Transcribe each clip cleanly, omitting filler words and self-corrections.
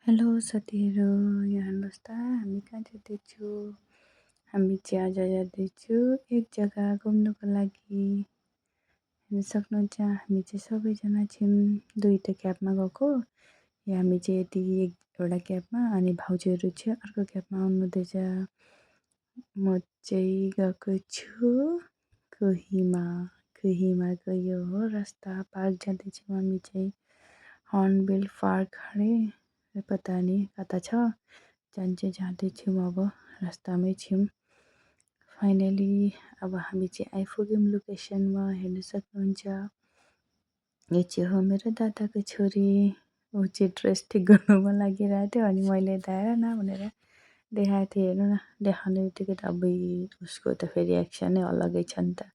Hello साथीहरू, यहाँ हेर्नुहोस् त हामी कहाँ जाँदैछु। हामी चाहिँ आज जाँदैछु एक जग्गा घुम्नुको लागि। हेर्न सक्नुहुन्छ हामी चाहिँ सबैजना छौँ। दुईवटा क्याबमा गएको। हामी चाहिँ यति एउटा क्याबमा अनि भाउजूहरू चाहिँ अर्को क्याबमा आउनुहुँदैछ। म चाहिँ गएको छु कोहिमा। कोहिमाको यो हो रास्ता। पार्क जाँदैछौँ हामी चाहिँ। हर्नबिल पार्क अरे पता नहीं कता छ। जाँदैछौँ अब रास्तामै छौँ। फाइनली अब हामी चाहिँ आइपुग्यौँ लोकेसनमा। हेर्न सक्नुहुन्छ यो चाहिँ हो मेरो दादाको छोरी। ऊ चाहिँ ड्रेस ठिक गर्नुमा लागिरहेको थियो अनि मैले हेर न भनेर देखाएको थिएँ। हेर्नु न देखाउने बित्तिकै त अब उसको त फेरि एक्सनै अलगै छ नि त।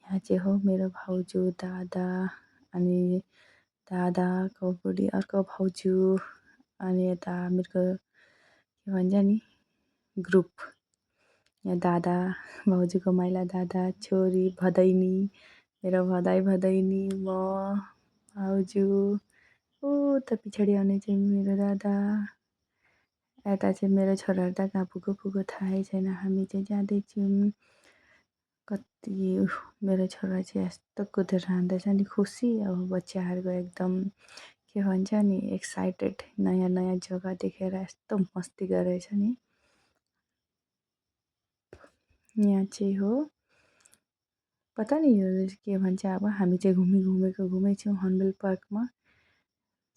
यहाँ चाहिँ हो मेरो भाउजू दादा अनि दादाको बुढी अर्को भाउजू अनि यता मेरो के भन्छ नि ग्रुप। यहाँ दादा भाउजूको माइला दादा छोरी भदैनी मेरो भदैनी म भाउजू त पछाडि आउने चाहिँ मेरो दादा। यता चाहिँ मेरो छोराहरू त कहाँ पुगो थाहै छैन। हामी चाहिँ जाँदैछौँ। कति मेरो छोरा चाहिँ यस्तो कुदेर जाँदैछ नि खुसी। अब बच्चाहरूको एकदम के भन्छ नि एक्साइटेड नयाँ नयाँ जग्गा देखेर यस्तो मस्ती गरेछ नि। यहाँ चाहिँ हो पता नि यो के भन्छ। अब हामी चाहिँ घुमेछौँ हर्नबिल पार्कमा।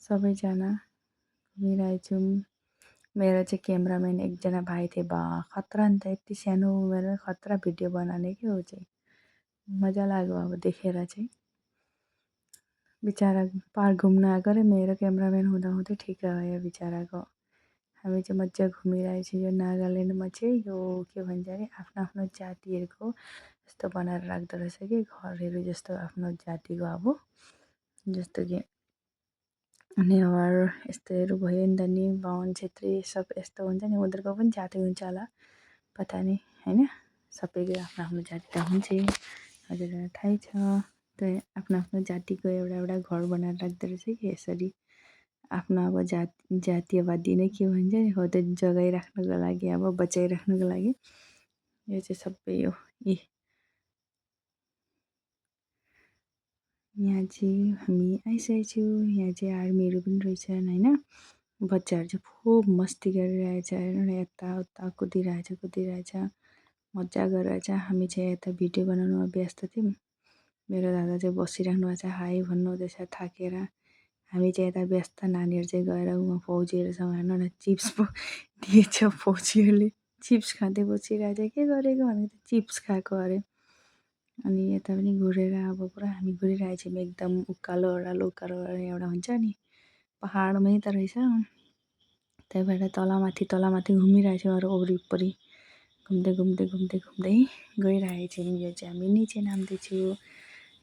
सबैजना घुमिरहेछौँ। मेरो चाहिँ क्यामेराम्यान एकजना भाइ थियो बा खतरा नि त। यति सानो उमेरमा खतरा भिडियो बनाउने के हो चाहिँ मजा लाग्यो अब देखेर चाहिँ। बिचरा पार्क घुम्न आएको र मेरो क्यामेराम्यान हुँदाहुँदै ठिक भयो बिचराको। हामी चाहिँ मजा घुमिरहेछौँ। यो नागाल्यान्डमा चाहिँ यो के भन्छ अरे आफ्नो आफ्नो जातिहरूको यस्तो बनाएर राख्दो रहेछ कि घरहरू जस्तो आफ्नो जातिको। अब जस्तो कि नेवार यस्तोहरू भयो नि त नि बाहुन छेत्री सब यस्तो हुन्छ नि। उनीहरूको पनि जाति हुन्छ होला पता नि होइन। सबैको आफ्नो आफ्नो जाति त हुन्छै हजुरलाई थाहै छ। त्यही आफ्नो आफ्नो जातिको एउटा घर बनाएर राख्दो रहेछ कि यसरी आफ्नो अब जातीयवादी नै के भन्छ नि हो त्यो जोगाइराख्नुको लागि अब बचाइराख्नुको लागि। यो चाहिँ सबै हो। यहाँ चाहिँ हामी आइसकेको छौँ। यहाँ चाहिँ आर्मीहरू पनि रहेछन् होइन। बच्चाहरू चाहिँ खुब मस्ती गरिरहेछ। हेर्नु न यताउता कुदिरहेछ मजा गरिरहेछ। हामी चाहिँ यता भिडियो बनाउनुमा व्यस्त थियौँ। मेरो दादा चाहिँ बसिराख्नु भएको छ हाई भन्नुहुँदैछ थाकेर। हामी चाहिँ यता व्यस्त नानीहरू चाहिँ गएर उहाँ फौजीहरूसँग हेर्नु न चिप्स पो दिएछ। फौजीहरूले चिप्स खाँदै बसिरहेछ। के गरेको भनेको चिप्स खाएको अरे। अनि यता पनि घुरेर अब पुरा हामी घुरिरहेछौँ। एकदम उकालो ओह्रालो एउटा हुन्छ नि पहाडमै त रहेछ। त्यही भएर तलमाथि घुमिरहेछौँ अरू वरिपरि घुम्दै गइरहेछौँ। यो चाहिँ हामी निचे नाम्दैछु।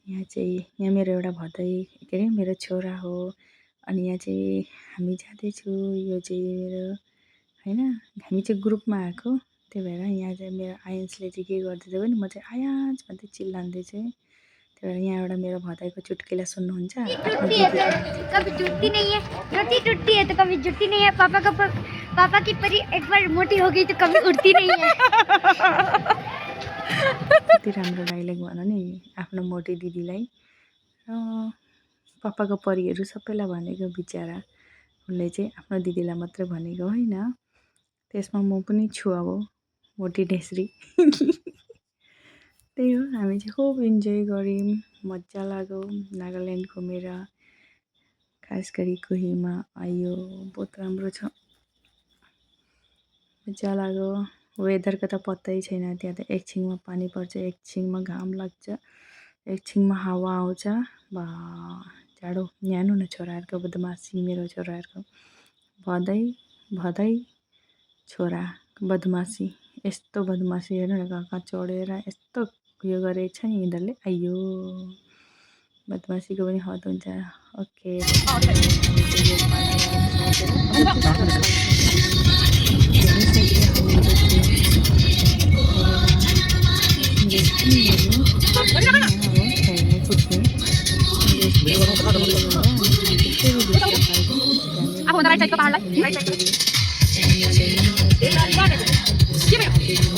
यहाँ मेरो एउटा भदै के अरे मेरो छोरा हो। अनि यहाँ चाहिँ हामी जाँदैछु। यो चाहिँ मेरो होइन हामी चाहिँ ग्रुपमा आएको। त्यही भएर यहाँ चाहिँ मेरो आयन्सले चाहिँ के गर्दैछ भने म चाहिँ आयान्स भन्दै चिल्लाउँदैछु। त्यही भएर यहाँ एउटा मेरो भदैको चुटकिला सुन्नुहुन्छ। कभी जुटती नहीं है, रोटी टूटती है तो कभी जुटती नहीं है। पापा की परी एक बार मोटी हो गई तो कभी उठती नहीं है। कति राम्रो डाइलग भन नि आफ्नो मोटी दिदीलाई। पापाको परीहरू सबैलाई भनेको बिचरा। उसले चाहिँ आफ्नो दिदीलाई मात्रै भनेको होइन। त्यसमा म पनि छु अब मोटी ढेस्री। त्यही हो हामी चाहिँ खुब इन्जोय गऱ्यौँ। मजा लाग्यो नागाल्यान्ड घुमेर। खास गरी कोहिमा आयो बहुत राम्रो छ। मजा लाग्यो। वेदरको त पत्तै छैन। त्यहाँ त एकछिनमा पानी पर्छ एकछिनमा घाम लाग्छ एकछिनमा हावा आउँछ बा जाडो। यहाँ हेर्नु न छोराहरूको बदमासी। मेरो छोराहरूको भदै छोरा बदमासी यस्तो बदमासी। हेर्नु न कहाँ चढेर यस्तो उयो गरेछ नि यिनीहरूले। आइयो बदमासीको पनि हद हुन्छ। Okay Right side. Give it.